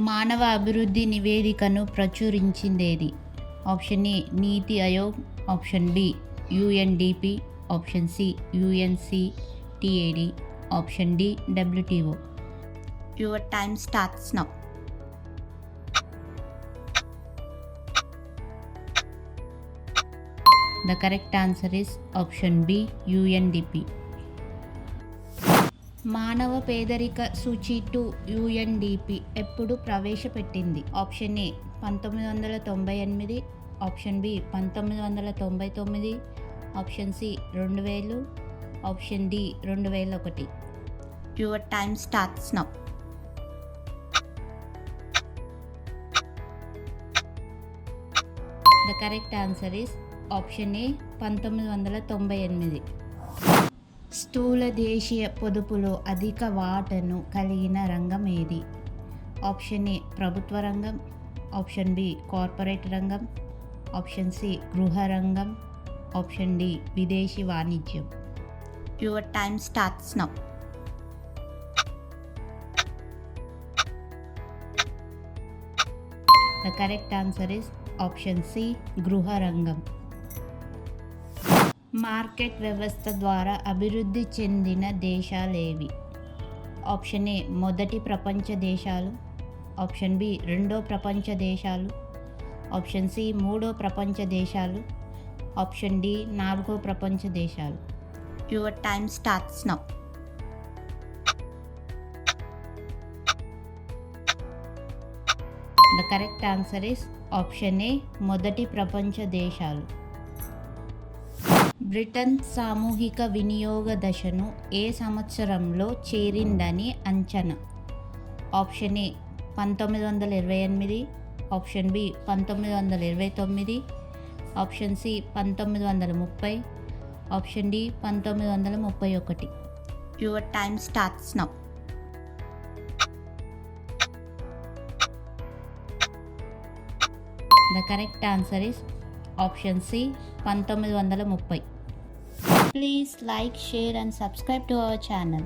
మానవ అభివృద్ధి నివేదికను ప్రచురించిందేది? Option A NITI Aayog, option B UNDP, option C UNCTAD, option D WTO. Your time starts now. The correct answer is option B UNDP. మానవ పేదరిక సూచి 2 UNDP ఎప్పుడు ప్రవేశపెట్టింది? Option A 1998, option B 1999, option C 2000, option D 2001. Your time starts now. The correct answer is option A 1998. స్థూల దేశీయ పొదుపులో అధిక వాటాను కలిగిన రంగం ఏది? ఆప్షన్ ఏ ప్రభుత్వ రంగం, ఆప్షన్ బి కార్పొరేట్ రంగం, ఆప్షన్ సి గృహ రంగం, ఆప్షన్ డి విదేశీ వాణిజ్యం. Your time starts now. The correct answer is option C గృహ రంగం. మార్కెట్ వ్యవస్థ ద్వారా అభివృద్ధి చెందిన దేశాలేవి? ఆప్షన్ ఏ మొదటి ప్రపంచ దేశాలు, ఆప్షన్ బి రెండో ప్రపంచ దేశాలు, ఆప్షన్ సి మూడో ప్రపంచ దేశాలు, ఆప్షన్ డి నాలుగో ప్రపంచ దేశాలు. Your time starts now. The correct answer is option A మొదటి ప్రపంచ దేశాలు. బ్రిటన్ సామూహిక వినియోగ దశను ఏ సంవత్సరంలో చేరిందని అంచనా? Option A 1928, option B 1929, option C 1930, option D 1931. Your time starts now. The correct answer is option C 1930. Please like, share and subscribe to our channel.